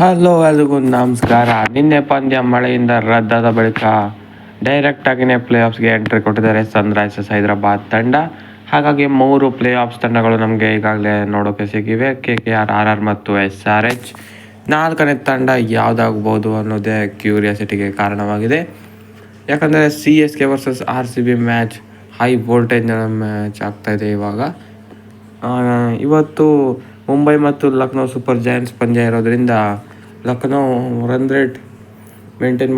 Hello ಎಲ್ರಿಗೂ ನಮಸ್ಕಾರ. ನಿನ್ನೆ ಪಂದ್ಯ ಮಳೆಯಿಂದ ರದ್ದಾದ ಬಳಿಕ ಡೈರೆಕ್ಟಾಗಿಯೇ ಪ್ಲೇ ಆಫ್ಸ್ಗೆ ಎಂಟ್ರಿ ಕೊಟ್ಟಿದ್ದಾರೆ ಸನ್ರೈಸರ್ಸ್ ಹೈದರಾಬಾದ್ ತಂಡ. ಹಾಗಾಗಿ 3 ಪ್ಲೇ ಆಫ್ಸ್ ತಂಡಗಳು ನಮಗೆ ಈಗಾಗಲೇ ನೋಡೋಕೆ ಸಿಗಿವೆ, KKR, RR ಮತ್ತು SRH. 4ನೇ ತಂಡ ಯಾವುದಾಗಬಹುದು ಅನ್ನೋದೇ ಕ್ಯೂರಿಯಾಸಿಟಿಗೆ ಕಾರಣವಾಗಿದೆ. ಯಾಕಂದರೆ CSK versus RCB match high ವೋಲ್ಟೇಜ್ನ ಮ್ಯಾಚ್ ಆಗ್ತಾಯಿದೆ ಇವಾಗ. ಇವತ್ತು ಮುಂಬೈ ಮತ್ತು ಲಕ್ನೋ ಸೂಪರ್ ಜೈಂಟ್ಸ್ ಪಂದ್ಯ ಇರೋದ್ರಿಂದ ಲಕ್ನೋ ರನ್ ರೇಟ್ ಮೇಂಟೈನ್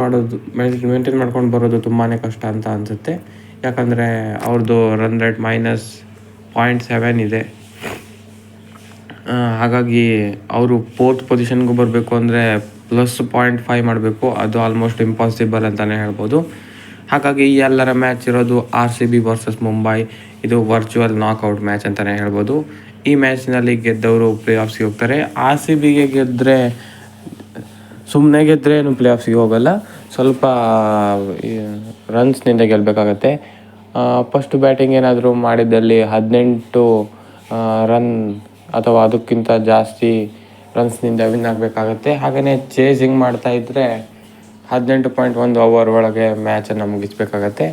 ಮಾಡ್ಕೊಂಡು ಬರೋದು ತುಂಬಾ ಕಷ್ಟ ಅಂತ ಅನಿಸುತ್ತೆ. ಯಾಕಂದರೆ ಅವ್ರದ್ದು ರನ್ ರೇಟ್ -0.7 ಇದೆ. ಹಾಗಾಗಿ ಅವರು 4th ಪೊಸಿಷನ್ಗೂ ಬರಬೇಕು ಅಂದರೆ +0.5 ಮಾಡಬೇಕು. ಅದು ಆಲ್ಮೋಸ್ಟ್ ಇಂಪಾಸಿಬಲ್ ಅಂತಲೇ ಹೇಳ್ಬೋದು. ಹಾಗಾಗಿ ಈ ಎಲ್ಲರ ಮ್ಯಾಚ್ ಇರೋದು RCB ವರ್ಸಸ್ ಮುಂಬೈ. ಇದು ವರ್ಚುವಲ್ ನಾಕ್ಔಟ್ ಮ್ಯಾಚ್ ಅಂತಲೇ ಹೇಳ್ಬೋದು. ಈ ಮ್ಯಾಚ್ನಲ್ಲಿ ಗೆದ್ದವರು ಪ್ಲೇ ಆಫ್ಸ್ಗೆ ಹೋಗ್ತಾರೆ. RCBಗೆ ಸುಮ್ಮನೆ ಗೆದ್ದರೆ ಏನು ಪ್ಲೇ ಆಫ್ಸ್ಗೆ ಹೋಗಲ್ಲ, ಸ್ವಲ್ಪ ರನ್ಸ್ನಿಂದ ಗೆಲ್ಲಬೇಕಾಗತ್ತೆ. ಫಸ್ಟ್ ಬ್ಯಾಟಿಂಗ್ ಏನಾದರೂ ಮಾಡಿದ್ದಲ್ಲಿ 18 ರನ್ ಅಥವಾ ಅದಕ್ಕಿಂತ ಜಾಸ್ತಿ ರನ್ಸ್ನಿಂದ ವಿನ್ ಆಗಬೇಕಾಗತ್ತೆ. ಹಾಗೆಯೇ ಚೇಸಿಂಗ್ ಮಾಡ್ತಾಯಿದ್ರೆ 18.1 ಓವರ್ ಒಳಗೆ ಮ್ಯಾಚನ್ನು ಮುಗಿಸ್ಬೇಕಾಗತ್ತೆ.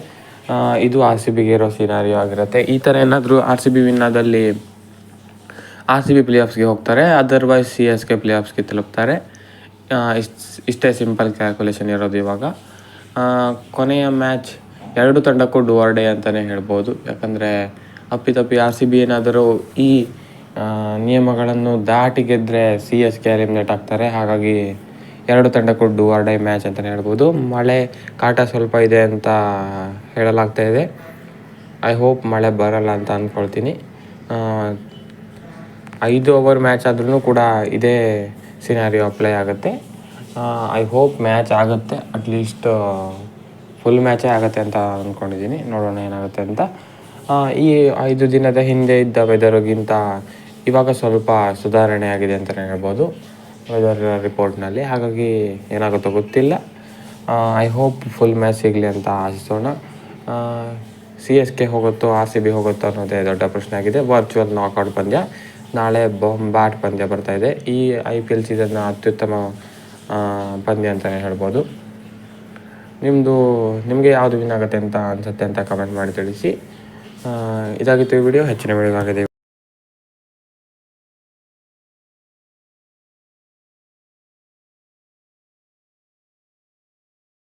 ಇದು RCBಗೆ ಇರೋ ಸಿನಾರಿಯೋ ಆಗಿರುತ್ತೆ. ಈ ಥರ ಏನಾದರೂ RCB ವಿನ್ ಆದಲ್ಲಿ RCB ಪ್ಲೇ ಆಫ್ಸ್ಗೆ ಹೋಗ್ತಾರೆ, ಅದರ್ವೈಸ್ CSK ಪ್ಲೇ ಆಫ್ಸ್ಗೆ ತಲುಪ್ತಾರೆ. ಇಷ್ಟೇ ಸಿಂಪಲ್ ಕ್ಯಾಲ್ಕುಲೇಷನ್ ಇರೋದು ಇವಾಗ. ಕೊನೆಯ ಮ್ಯಾಚ್ 2 ತಂಡಕ್ಕೂ ಡೂ ಆರ್ ಡೇ ಅಂತಲೇ ಹೇಳ್ಬೋದು. ಯಾಕಂದರೆ ಅಪ್ಪಿತಪ್ಪಿ RCB ಏನಾದರೂ ಈ ನಿಯಮಗಳನ್ನು ದಾಟಿ ಗೆದ್ದರೆ CSK ಎಲಿಮಿನೇಟ್ ಆಗ್ತಾರೆ. ಹಾಗಾಗಿ 2 ತಂಡಕ್ಕೂ ಡೂ ಆರ್ ಡೇ ಮ್ಯಾಚ್ ಅಂತಲೇ ಹೇಳ್ಬೋದು. ಮಳೆ ಕಾಟ ಸ್ವಲ್ಪ ಇದೆ ಅಂತ ಹೇಳಲಾಗ್ತಾಯಿದೆ. ಐ ಹೋಪ್ ಮಳೆ ಬರಲ್ಲ ಅಂತ ಅಂದ್ಕೊಳ್ತೀನಿ. 5 ಓವರ್ ಮ್ಯಾಚ್ ಆದ್ರೂ ಕೂಡ ಇದೇ ಸಿನಾರಿಯೋ ಅಪ್ಲೈ ಆಗುತ್ತೆ. ಐ ಹೋಪ್ ಮ್ಯಾಚ್ ಆಗುತ್ತೆ, ಅಟ್ಲೀಸ್ಟ್ ಫುಲ್ ಮ್ಯಾಚೇ ಆಗುತ್ತೆ ಅಂತ ಅಂದ್ಕೊಂಡಿದ್ದೀನಿ. ನೋಡೋಣ ಏನಾಗುತ್ತೆ ಅಂತ. ಈ 5 ದಿನದ ಹಿಂದೆ ಇದ್ದ ವೆದರ್ಗಿಂತ ಇವಾಗ ಸ್ವಲ್ಪ ಸುಧಾರಣೆ ಆಗಿದೆ ಅಂತಲೇ ಹೇಳ್ಬೋದು ವೆದರ್ ರಿಪೋರ್ಟ್ನಲ್ಲಿ. ಹಾಗಾಗಿ ಏನಾಗುತ್ತೋ ಗೊತ್ತಿಲ್ಲ. ಐ ಹೋಪ್ ಫುಲ್ ಮ್ಯಾಚ್ ಸಿಗಲಿ ಅಂತ ಆಶಿಸೋಣ. CSK ಹೋಗುತ್ತೋ RCB ಹೋಗುತ್ತೋ ಅನ್ನೋದೇ ದೊಡ್ಡ ಪ್ರಶ್ನೆ ಆಗಿದೆ. ವರ್ಚುವಲ್ ನಾಕ್ಔಟ್ ಪಂದ್ಯ ನಾಳೆ ಬಾಂಬಾಟ್ ಪಂದ್ಯ ಬರ್ತಾಯಿದೆ. ಈ IPL ಸೀಸನ್ನ ಅತ್ಯುತ್ತಮ ಪಂದ್ಯ ಅಂತಲೇ ಹೇಳ್ಬೋದು. ನಿಮಗೆ ಯಾವುದು ವಿನ್ ಆಗುತ್ತೆ ಅಂತ ಅನಿಸುತ್ತೆ ಅಂತ ಕಮೆಂಟ್ ಮಾಡಿ ತಿಳಿಸಿ. ಇದಾಗಿತ್ತು ಈ ವಿಡಿಯೋ. ಹೆಚ್ಚಿನ ವಿಡಿಯೋಗಾಗಿದೆ